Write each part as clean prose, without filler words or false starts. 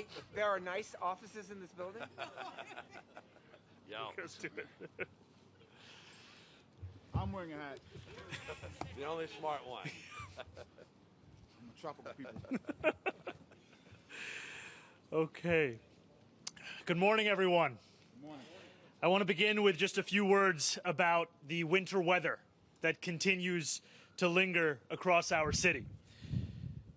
Hey, there are nice offices in this building. Yeah. Let's do it. I'm wearing a hat. The only smart one. I'm a tropical people. Okay. Good morning, everyone. Good morning. I want to begin with just a few words about the winter weather that continues to linger across our city.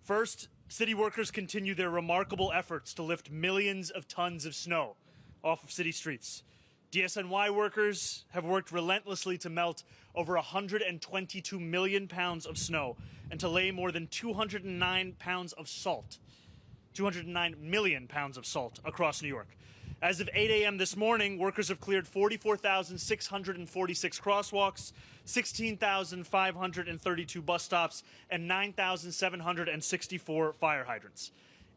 First, city workers continue their remarkable efforts to lift millions of tons of snow off of city streets. DSNY workers have worked relentlessly to melt over 122 million pounds of snow and to lay more than 209 million pounds of salt across New York. As of 8 a.m. this morning, workers have cleared 44,646 crosswalks, 16,532 bus stops, and 9,764 fire hydrants.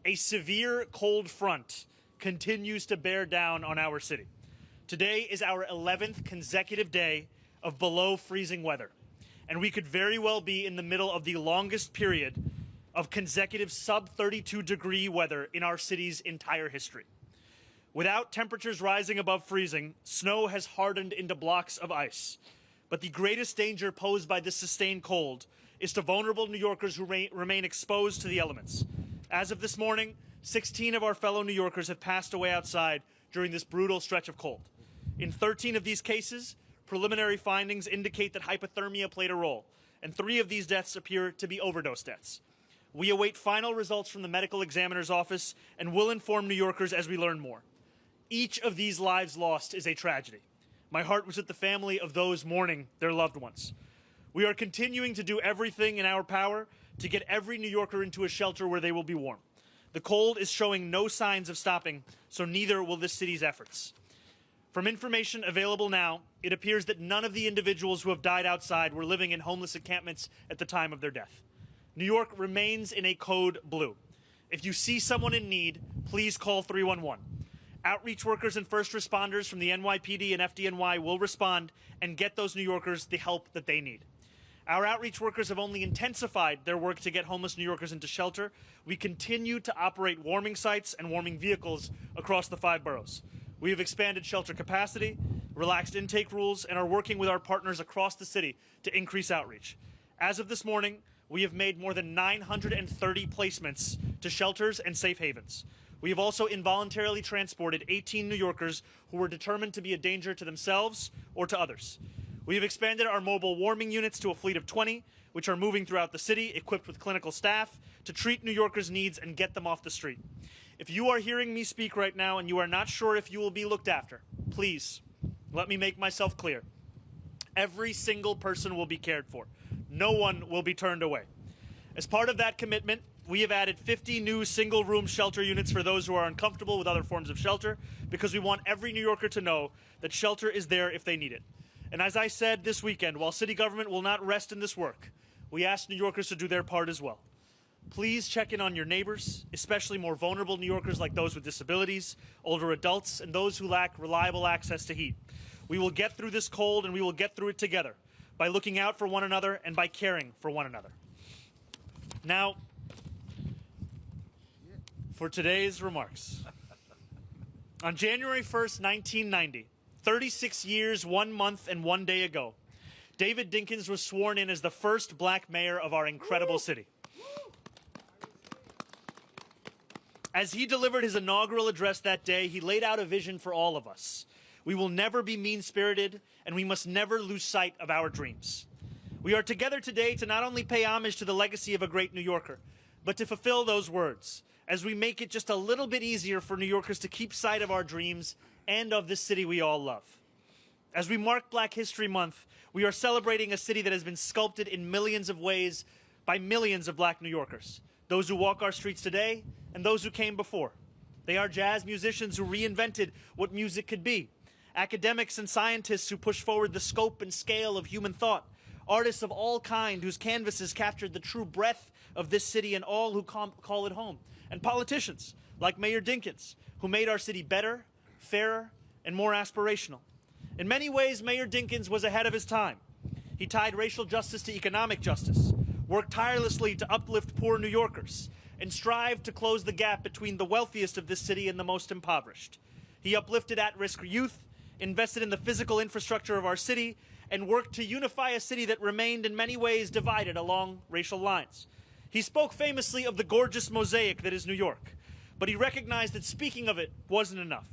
A severe cold front continues to bear down on our city. Today is our 11th consecutive day of below freezing weather, and we could very well be in the middle of the longest period of consecutive sub-32 degree weather in our city's entire history. Without temperatures rising above freezing, snow has hardened into blocks of ice. But the greatest danger posed by this sustained cold is to vulnerable New Yorkers who remain exposed to the elements. As of this morning, 16 of our fellow New Yorkers have passed away outside during this brutal stretch of cold. In 13 of these cases, preliminary findings indicate that hypothermia played a role, and 3 of these deaths appear to be overdose deaths. We await final results from the medical examiner's office and will inform New Yorkers as we learn more. Each of these lives lost is a tragedy. My heart was with the family of those mourning their loved ones. We are continuing to do everything in our power to get every New Yorker into a shelter where they will be warm. The cold is showing no signs of stopping, so neither will this city's efforts. From information available now, it appears that none of the individuals who have died outside were living in homeless encampments at the time of their death. New York remains in a code blue. If you see someone in need, please call 311. Outreach workers and first responders from the NYPD and FDNY will respond and get those New Yorkers the help that they need. Our outreach workers have only intensified their work to get homeless New Yorkers into shelter. We continue to operate warming sites and warming vehicles across the 5 boroughs. We have expanded shelter capacity, relaxed intake rules, and are working with our partners across the city to increase outreach. As of this morning, we have made more than 930 placements to shelters and safe havens. We have also involuntarily transported 18 New Yorkers who were determined to be a danger to themselves or to others. We have expanded our mobile warming units to a fleet of 20, which are moving throughout the city, equipped with clinical staff to treat New Yorkers' needs and get them off the street. If you are hearing me speak right now and you are not sure if you will be looked after, please let me make myself clear. Every single person will be cared for. No one will be turned away. As part of that commitment, we have added 50 new single-room shelter units for those who are uncomfortable with other forms of shelter, because we want every New Yorker to know that shelter is there if they need it. And as I said this weekend, while city government will not rest in this work, we ask New Yorkers to do their part as well. Please check in on your neighbors, especially more vulnerable New Yorkers like those with disabilities, older adults, and those who lack reliable access to heat. We will get through this cold, and we will get through it together by looking out for one another and by caring for one another. Now, for today's remarks. On January 1st, 1990, 36 years, 1 month, and 1 day ago, David Dinkins was sworn in as the first black mayor of our incredible city. As he delivered his inaugural address that day, he laid out a vision for all of us. We will never be mean-spirited, and we must never lose sight of our dreams. We are together today to not only pay homage to the legacy of a great New Yorker, but to fulfill those words, as we make it just a little bit easier for New Yorkers to keep sight of our dreams and of this city we all love. As we mark Black History Month, we are celebrating a city that has been sculpted in millions of ways by millions of black New Yorkers, those who walk our streets today and those who came before. They are jazz musicians who reinvented what music could be, academics and scientists who push forward the scope and scale of human thought, artists of all kind whose canvases captured the true breadth of this city and all who call it home, and politicians like Mayor Dinkins, who made our city better, fairer, and more aspirational. In many ways, Mayor Dinkins was ahead of his time. He tied racial justice to economic justice, worked tirelessly to uplift poor New Yorkers, and strived to close the gap between the wealthiest of this city and the most impoverished. He uplifted at-risk youth, invested in the physical infrastructure of our city, and worked to unify a city that remained in many ways divided along racial lines. He spoke famously of the gorgeous mosaic that is New York, but he recognized that speaking of it wasn't enough.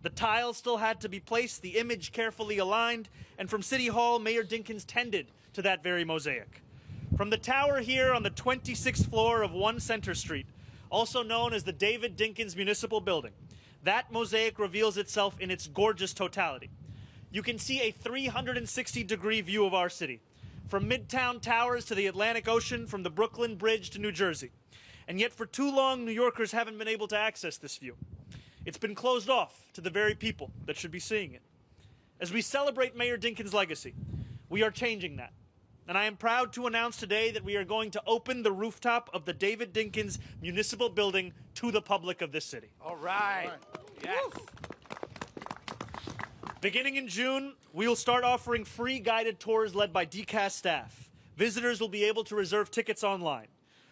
The tiles still had to be placed, the image carefully aligned, and from City Hall, Mayor Dinkins tended to that very mosaic. From the tower here on the 26th floor of 1 Center Street, also known as the David Dinkins Municipal Building, that mosaic reveals itself in its gorgeous totality. You can see a 360-degree view of our city, from Midtown Towers to the Atlantic Ocean, from the Brooklyn Bridge to New Jersey. And yet for too long, New Yorkers haven't been able to access this view. It's been closed off to the very people that should be seeing it. As we celebrate Mayor Dinkins' legacy, we are changing that. And I am proud to announce today that we are going to open the rooftop of the David Dinkins Municipal Building to the public of this city. All right. Yes. Beginning in June, we will start offering free guided tours led by DCAS staff. Visitors will be able to reserve tickets online.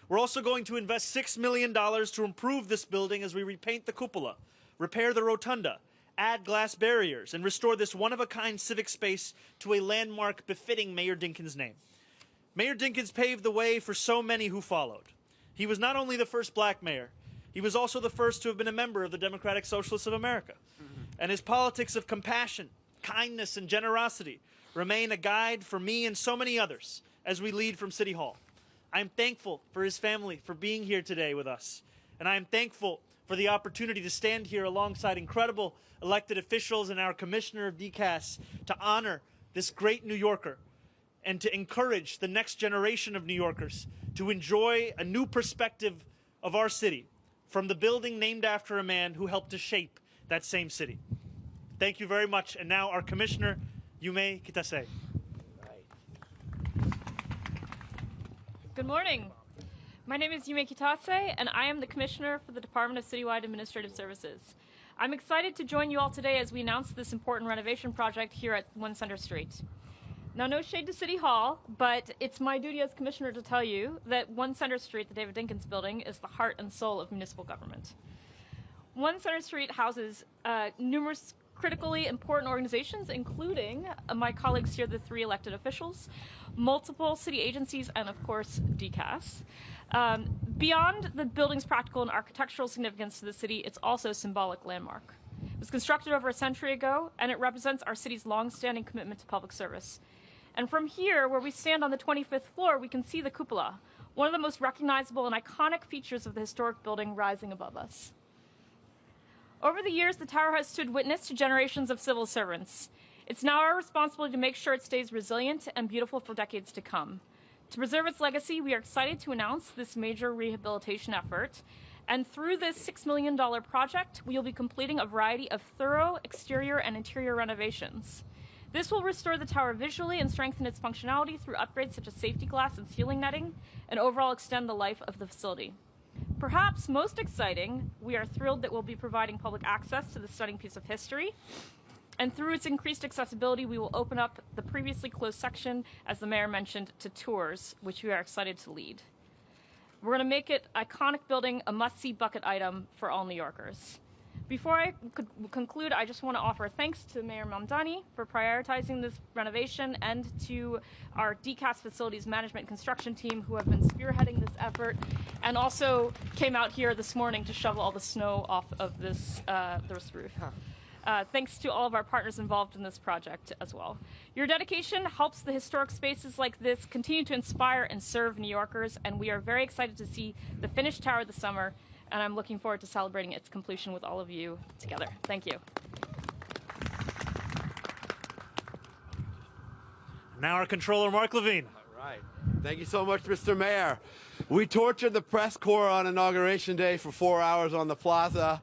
We're also going to invest $6 million to improve this building as we repaint the cupola, repair the rotunda, add glass barriers, and restore this one-of-a-kind civic space to a landmark befitting Mayor Dinkins' name. Mayor Dinkins paved the way for so many who followed. He was not only the first black mayor, he was also the first to have been a member of the Democratic Socialists of America. And his politics of compassion, kindness, and generosity remain a guide for me and so many others as we lead from City Hall. I am thankful for his family for being here today with us. And I am thankful for the opportunity to stand here alongside incredible elected officials and our Commissioner of DCAS to honor this great New Yorker and to encourage the next generation of New Yorkers to enjoy a new perspective of our city from the building named after a man who helped to shape that same city. Thank you very much. And now our Commissioner, Yume Kitase. Good morning. My name is Yume Kitase, and I am the Commissioner for the Department of Citywide Administrative Services. I'm excited to join you all today as we announce this important renovation project here at 1 Center Street. Now, no shade to City Hall, but it's my duty as Commissioner to tell you that 1 Center Street, the David Dinkins Building, is the heart and soul of municipal government. 1 Center Street houses numerous critically important organizations, including my colleagues here, the 3 elected officials, multiple city agencies, and of course, DCAS. Beyond the building's practical and architectural significance to the city, it's also a symbolic landmark. It was constructed over a century ago, and it represents our city's long-standing commitment to public service. And from here, where we stand on the 25th floor, we can see the cupola, one of the most recognizable and iconic features of the historic building rising above us. Over the years, the tower has stood witness to generations of civil servants. It's now our responsibility to make sure it stays resilient and beautiful for decades to come. To preserve its legacy, we are excited to announce this major rehabilitation effort. And through this $6 million project, we will be completing a variety of thorough exterior and interior renovations. This will restore the tower visually and strengthen its functionality through upgrades such as safety glass and ceiling netting, and overall extend the life of the facility. Perhaps most exciting, we are thrilled that we'll be providing public access to this stunning piece of history. And through its increased accessibility, we will open up the previously closed section, as the mayor mentioned, to tours, which we are excited to lead. We're going to make it iconic building a must-see bucket item for all New Yorkers. Before I conclude, I just want to offer thanks to Mayor Mamdani for prioritizing this renovation and to our DCAS facilities management construction team who have been spearheading this effort and also came out here this morning to shovel all the snow off of this roof. Thanks to all of our partners involved in this project as well. Your dedication helps the historic spaces like this continue to inspire and serve New Yorkers, and we are very excited to see the finished tower this summer, and I'm looking forward to celebrating its completion with all of you together. Thank you. Now our Controller, Mark Levine. All right. Thank you so much, Mr. Mayor. We tortured the press corps on Inauguration Day for 4 hours on the plaza.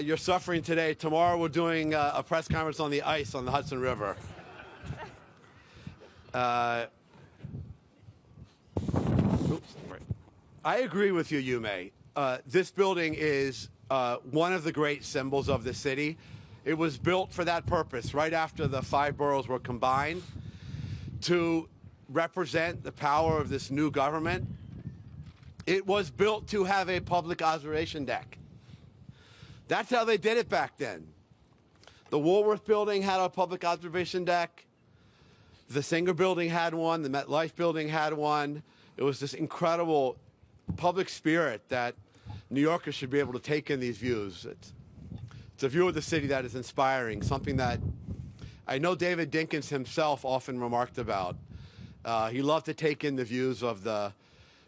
You're suffering today. Tomorrow we're doing a press conference on the ice on the Hudson River. I agree with you, Yume. This building is one of the great symbols of the city. It was built for that purpose right after the 5 boroughs were combined to represent the power of this new government It was built to have a public observation deck. That's how they did it back then. The Woolworth building had a public observation deck. The Singer building had one. The MetLife building had one. It was this incredible public spirit that New Yorkers should be able to take in these views. It's a view of the city that is inspiring, something that I know David Dinkins himself often remarked about. He loved to take in the views of the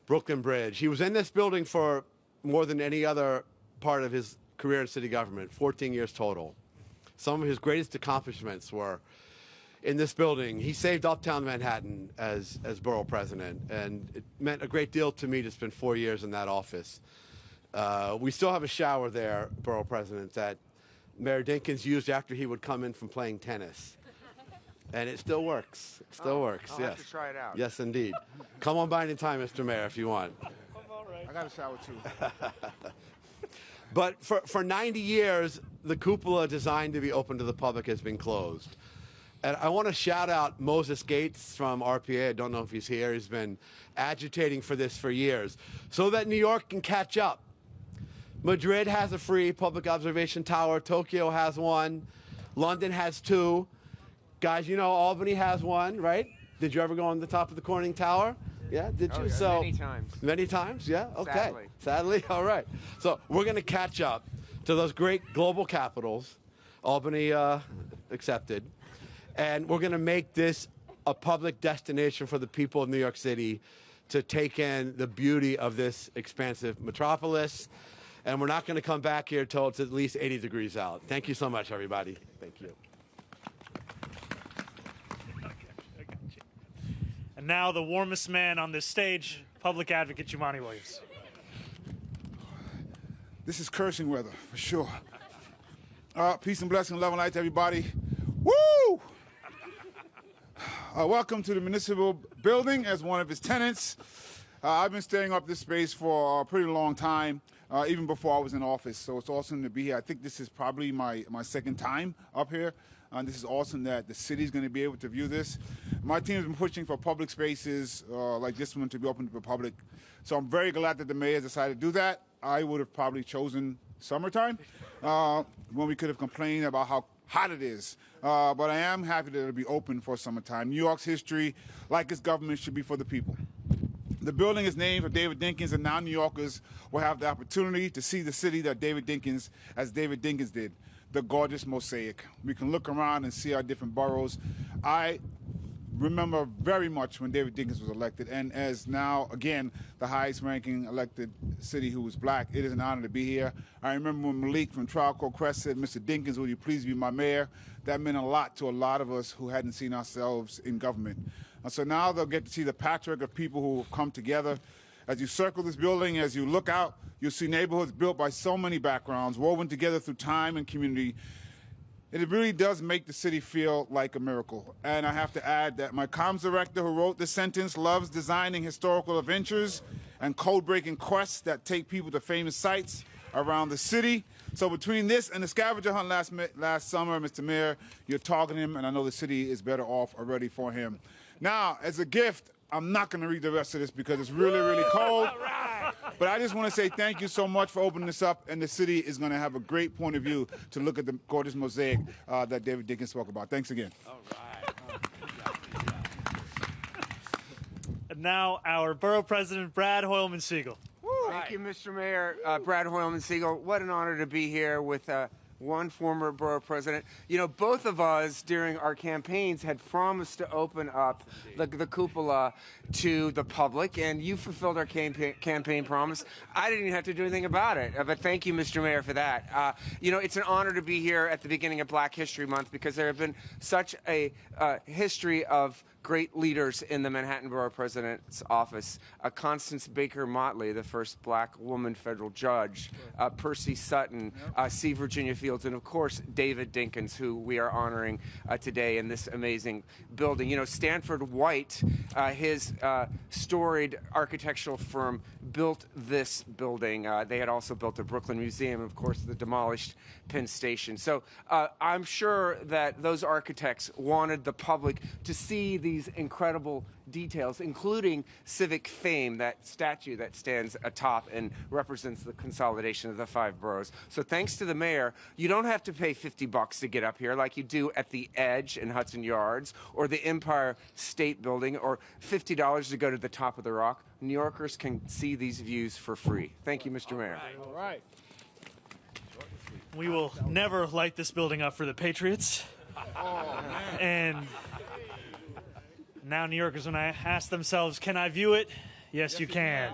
Brooklyn Bridge. He was in this building for more than any other part of his career in city government, 14 years total. Some of his greatest accomplishments were in this building. He saved uptown Manhattan as borough president, and it meant a great deal to me to spend 4 years in that office. We still have a shower there, borough president, that Mayor Dinkins used after he would come in from playing tennis. And it still works. It still works, I'll yes. have to try it out. Yes, indeed. Come on by anytime, Mr. Mayor, if you want. I got a shower too. But for 90 years, the cupola designed to be open to the public has been closed. And I want to shout out Moses Gates from RPA. I don't know if he's here. He's been agitating for this for years so that New York can catch up. Madrid has a free public observation tower. Tokyo has one. London has two. Guys, you know Albany has one, right? Did you ever go on the top of the Corning Tower? Yeah, did you? Oh, yeah, So many times. Many times, yeah? Okay. Sadly. All right. So we're going to catch up to those great global capitals, Albany accepted, and we're going to make this a public destination for the people of New York City to take in the beauty of this expansive metropolis. And we're not going to come back here till it's at least 80 degrees out. Thank you so much, everybody. Thank you. And now the warmest man on this stage, Public Advocate Jumaane Williams. This is cursing weather, for sure. Peace and blessing, love and light to everybody. Woo! Welcome to the municipal building as one of its tenants. I've been staying up this space for a pretty long time, even before I was in office, so it's awesome to be here. I think this is probably my second time up here. This is awesome that the city's going to be able to view this. My team has been pushing for public spaces like this one to be open to the public. So I'm very glad that the mayor decided to do that. I would have probably chosen summertime when we could have complained about how hot it is. But I am happy that it'll be open for summertime. New York's history, like its government, should be for the people. The building is named for David Dinkins, and now New Yorkers will have the opportunity to see the city that David Dinkins did. The gorgeous mosaic. We can look around and see our different boroughs. I remember very much when David Dinkins was elected, and as now, again, the highest ranking elected city who was black, it is an honor to be here. I remember when Malik from Trial Court Crest said, "Mr. Dinkins, will you please be my mayor?" That meant a lot to a lot of us who hadn't seen ourselves in government. And so now they'll get to see the patchwork of people who have come together. As you circle this building, as you look out, you'll see neighborhoods built by so many backgrounds, woven together through time and community. It really does make the city feel like a miracle. And I have to add that my comms director who wrote this sentence loves designing historical adventures and code-breaking quests that take people to famous sites around the city. So between this and the scavenger hunt last summer, Mr. Mayor, you're targeting him, and I know the city is better off already for him. Now, as a gift, I'm not going to read the rest of this because it's really, really cold. But I just want to say thank you so much for opening this up, and the city is going to have a great point of view to look at the gorgeous mosaic that David Dinkins spoke about. Thanks again. All right. And now our Borough President, Brad Hoylman-Siegel. Thank you, Mr. Mayor. Brad Hoylman-Siegel, what an honor to be here with one former borough president. You know, both of us during our campaigns had promised to open up the cupola to the public, and you fulfilled our campaign promise. I didn't even have to do anything about it, but thank you, Mr. Mayor, for that. You know, it's an honor to be here at the beginning of Black History Month because there have been such a history of great leaders in the Manhattan Borough President's office. Constance Baker Motley, the first black woman federal judge, Percy Sutton, C. Virginia Fields, and of course, David Dinkins, who we are honoring today in this amazing building. You know, Stanford White, his storied architectural firm, built this building. They had also built the Brooklyn Museum, and of course, the demolished Penn Station. So I'm sure that those architects wanted the public to see these incredible details, including civic fame, that statue that stands atop and represents the consolidation of the 5 boroughs. So thanks to the mayor, you don't have to pay $50 to get up here like you do at the Edge in Hudson Yards or the Empire State Building, or $50 to go to the top of the Rock. New Yorkers can see these views for free. Thank you, Mr. Mayor. All right. We will never light this building up for the Patriots. And now New Yorkers, when I ask themselves, can I view it? Yes, you can.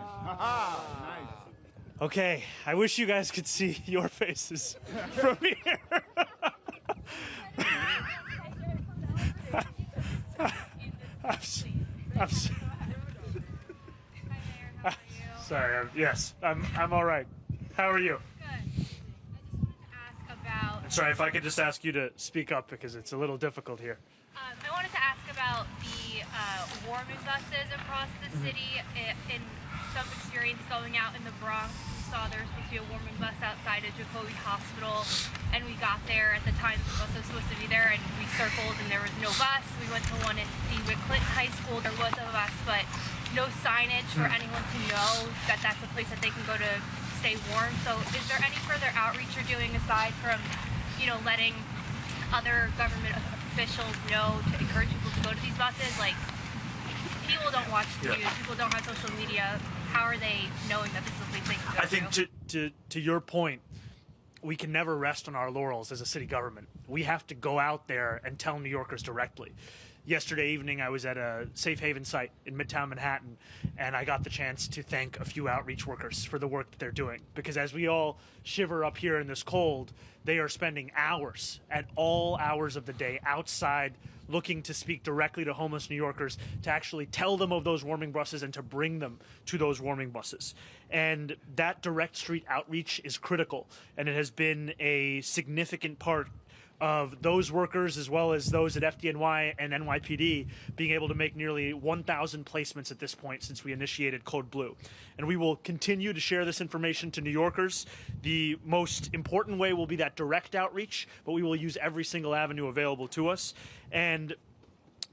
Okay, I wish you guys could see your faces from here. Sorry, yes, I'm all right. How are you? Sorry, if I could just ask you to speak up because it's a little difficult here. I wanted to ask about the warming buses across the city. In some experience going out in the Bronx, we saw there was supposed to be a warming bus outside of Jacobi Hospital, and we got there at the time the bus was supposed to be there, and we circled and there was no bus. We went to one at the Clinton High School. There was a bus, but no signage for anyone to know that that's a place that they can go to stay warm. So is there any further outreach you're doing aside from letting other government officials know to encourage people to go to these buses? Like, people don't watch the news, people don't have social media. How are they knowing that this is a place they can go to? I think to your point, we can never rest on our laurels as a city government. We have to go out there and tell New Yorkers directly. Yesterday evening, I was at a safe haven site in Midtown Manhattan, and I got the chance to thank a few outreach workers for the work that they're doing. Because as we all shiver up here in this cold, they are spending hours at all hours of the day outside looking to speak directly to homeless New Yorkers, to actually tell them of those warming buses and to bring them to those warming buses. And that direct street outreach is critical, and it has been a significant part of those workers, as well as those at FDNY and NYPD, being able to make nearly 1,000 placements at this point since we initiated Code Blue. And we will continue to share this information to New Yorkers. The most important way will be that direct outreach, but we will use every single avenue available to us. And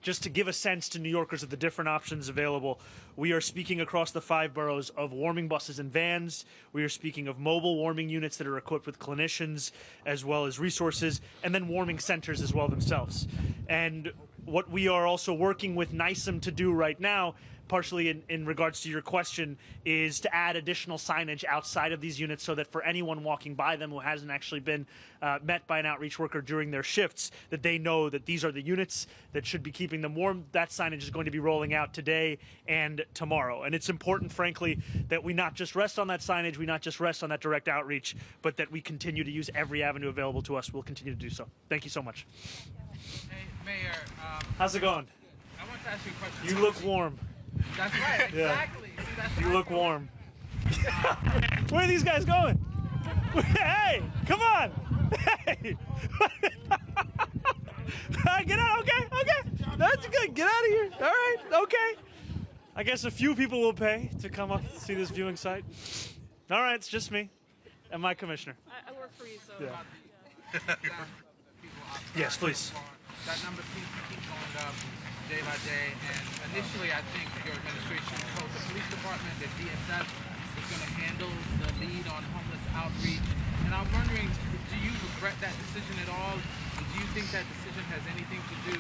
just to give a sense to New Yorkers of the different options available, we are speaking across the 5 boroughs of warming buses and vans. We are speaking of mobile warming units that are equipped with clinicians as well as resources, and then warming centers as well themselves. And what we are also working with NYCM to do right now, partially in regards to your question, is to add additional signage outside of these units so that for anyone walking by them who hasn't actually been met by an outreach worker during their shifts, that they know that these are the units that should be keeping them warm. That signage is going to be rolling out today and tomorrow. And it's important, frankly, that we not just rest on that signage, we not just rest on that direct outreach, but that we continue to use every avenue available to us. We'll continue to do so. Thank you so much. Hey, Mayor. How's it going? I want to ask you a question. You look warm. That's right, exactly. See, that's what You I look thought. warm. Where are these guys going? Hey, come on. Hey. Get out. Okay. That's good. Get out of here. All right. Okay. I guess a few people will pay to come up and see this viewing site. All right. It's just me and my commissioner. I work for you, so. Yeah. Yes, please. That number keeps going up day by day, and initially I think your administration told the police department that DSS was going to handle the lead on homeless outreach, and I'm wondering, do you regret that decision at all? And do you think that decision has anything to do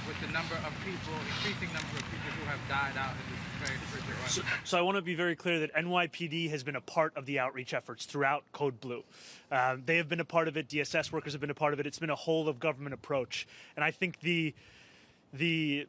with the number of people, increasing number of people who have died out in this very frigid weather? So I want to be very clear that NYPD has been a part of the outreach efforts throughout Code Blue. They have been a part of it. DSS workers have been a part of it. It's been a whole of government approach. And I think the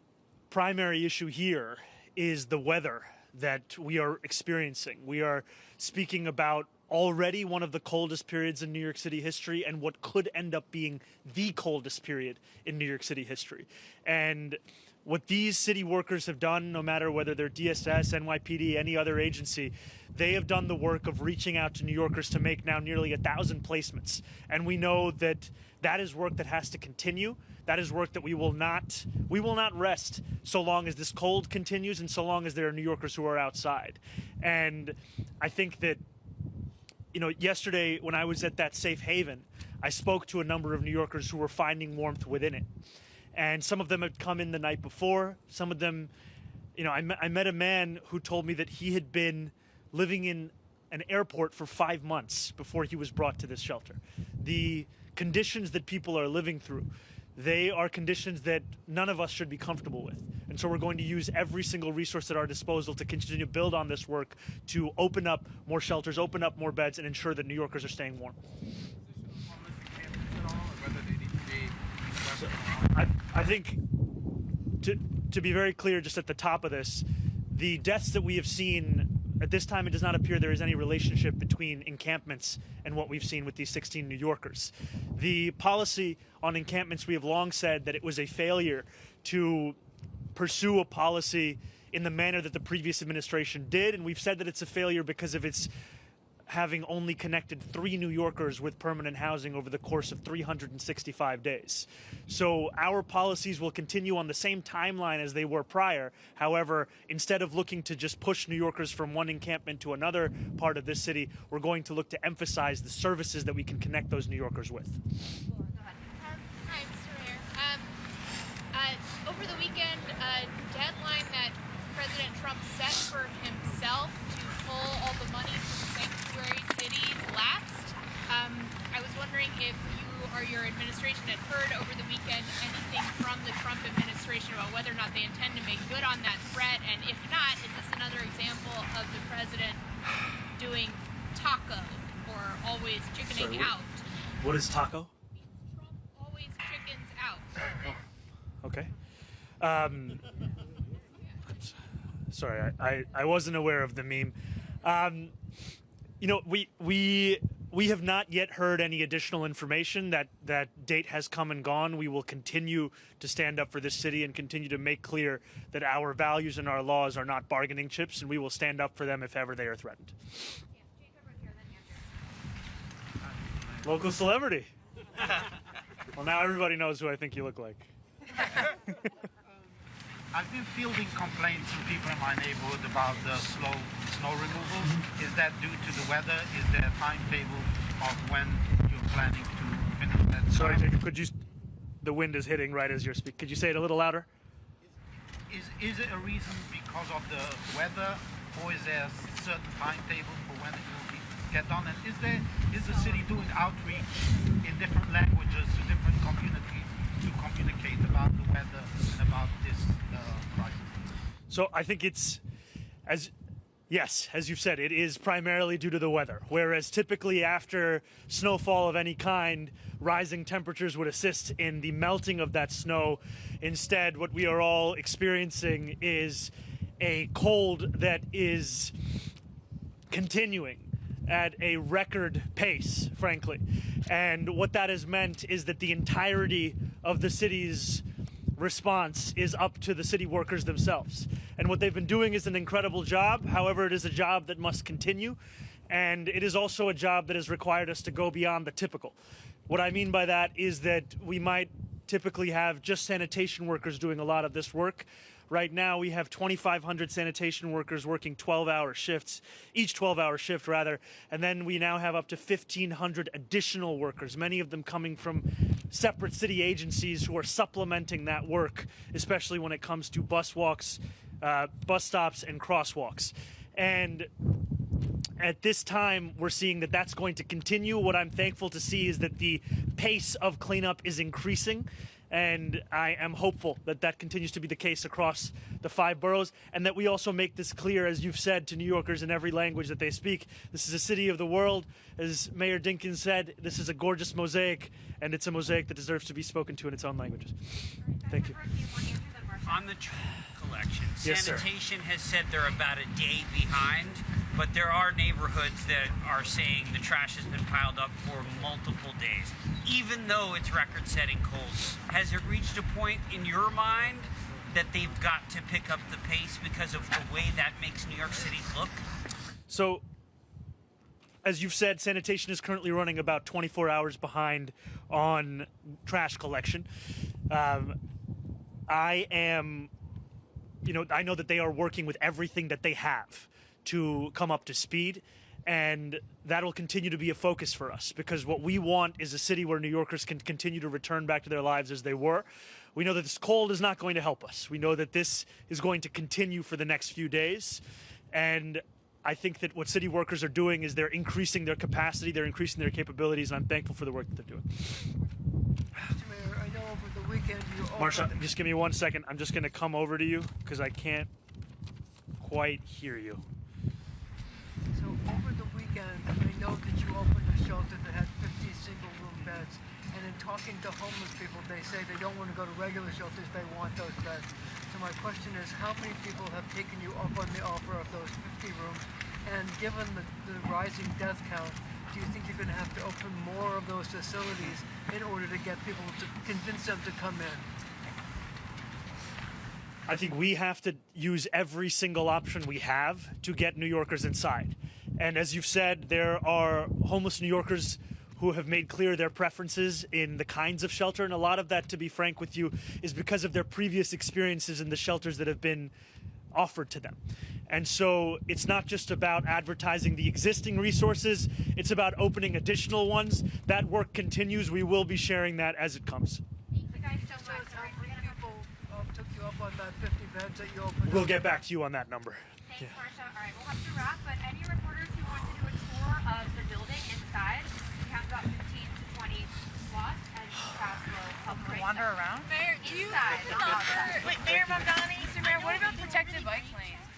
primary issue here is the weather that we are experiencing. We are speaking about already one of the coldest periods in New York City history, and what could end up being the coldest period in New York City history. And what these city workers have done, no matter whether they're DSS, NYPD, any other agency, they have done the work of reaching out to New Yorkers to make now nearly 1,000 placements. And we know that that is work that has to continue. That is work that we will not rest so long as this cold continues and so long as there are New Yorkers who are outside. And I think that, yesterday when I was at that safe haven, I spoke to a number of New Yorkers who were finding warmth within it. And some of them had come in the night before. Some of them You know, I met a man who told me that he had been living in an airport for 5 months before he was brought to this shelter. The conditions that people are living through, they are conditions that none of us should be comfortable with. And so we're going to use every single resource at our disposal to continue to build on this work, to open up more shelters, open up more beds, and ensure that New Yorkers are staying warm. I think, to be very clear, just at the top of this, the deaths that we have seen, at this time it does not appear there is any relationship between encampments and what we've seen with these 16 New Yorkers. The policy on encampments, we have long said that it was a failure to pursue a policy in the manner that the previous administration did, and we've said that it's a failure because of its having only connected 3 New Yorkers with permanent housing over the course of 365 days. So our policies will continue on the same timeline as they were prior. However, instead of looking to just push New Yorkers from one encampment to another part of this city, we're going to look to emphasize the services that we can connect those New Yorkers with. Hi, Mr. Mayor. Over the weekend, a deadline that President Trump set for himself to pull all the money from sanctuary cities lapsed. I was wondering if you or your administration had heard over the weekend anything from the Trump administration about whether or not they intend to make good on that threat, and if not, is this another example of the president doing taco or always chickening out? What is taco? Trump always chickens out. Okay. Sorry, I wasn't aware of the meme. You know, we have not yet heard any additional information. That date has come and gone. We will continue to stand up for this city and continue to make clear that our values and our laws are not bargaining chips, and we will stand up for them if ever they are threatened. Local celebrity. Well, now everybody knows who I think you look like. I've been fielding complaints from people in my neighborhood about the slow snow removal. Is that due to the weather? Is there a timetable of when you're planning to finish that? Sorry, Jacob, could you... The wind is hitting right as you're speaking. Could you say it a little louder? Is it a reason because of the weather, or is there a certain timetable for when it will get done? And is the city doing outreach in different languages to different communities to communicate about the weather and about this crisis? So I think it's, as you've said, it is primarily due to the weather. Whereas typically after snowfall of any kind, rising temperatures would assist in the melting of that snow. Instead, what we are all experiencing is a cold that is continuing at a record pace, frankly. And what that has meant is that the entirety of the city's response is up to the city workers themselves. And what they've been doing is an incredible job. However, it is a job that must continue. And it is also a job that has required us to go beyond the typical. What I mean by that is that we might typically have just sanitation workers doing a lot of this work. Right now, we have 2,500 sanitation workers working 12-hour shifts, each 12-hour shift, rather. And then we now have up to 1,500 additional workers, many of them coming from separate city agencies who are supplementing that work, especially when it comes to bus walks, bus stops, and crosswalks. And at this time, we're seeing that that's going to continue. What I'm thankful to see is that the pace of cleanup is increasing. And I am hopeful that that continues to be the case across the 5 boroughs, and that we also make this clear, as you've said, to New Yorkers in every language that they speak. This is a city of the world. As Mayor Dinkins said, this is a gorgeous mosaic, and it's a mosaic that deserves to be spoken to in its own languages. Thank you. On the trash collection, Yes, sir. sanitation has said they're about a day behind, but there are neighborhoods that are saying the trash has been piled up for multiple days, even though it's record-setting cold. Has it reached a point in your mind that they've got to pick up the pace because of the way that makes New York City look? So, as you've said, sanitation is currently running about 24 hours behind on trash collection. I know that they are working with everything that they have to come up to speed, and that will continue to be a focus for us, because what we want is a city where New Yorkers can continue to return back to their lives as they were. We know that this cold is not going to help us. We know that this is going to continue for the next few days. And I think that what city workers are doing is they're increasing their capacity, they're increasing their capabilities, and I'm thankful for the work that they're doing. Mr. Mayor, I know over the weekend you Marsha, just give me 1 second. I'm just going to come over to you because I can't quite hear you. So over the weekend, I know that you opened a shelter that had 50 single-room beds. And in talking to homeless people, they say they don't want to go to regular shelters, they want those beds. So my question is, how many people have taken you up on the offer of those 50 rooms? And given the rising death count, do you think you're going to have to open more of those facilities in order to get people to convince them to come in? I think we have to use every single option we have to get New Yorkers inside. And as you've said, there are homeless New Yorkers who have made clear their preferences in the kinds of shelter. And a lot of that, to be frank with you, is because of their previous experiences in the shelters that have been offered to them. And so it's not just about advertising the existing resources, it's about opening additional ones. That work continues. We will be sharing that as it comes. Thank you guys so So much. how many people took you up on that 50 beds that you opened? We'll get back to you on that number. Thanks, Marsha. All right, we'll have to wrap, but any reporters who want to do a tour of the building inside, we have about 15 to 20 slots, and staff will help wander around? Mayor, do you inside, not outside. Wait, Mayor Mamdani? Mr. Mayor, what about protected bike lanes?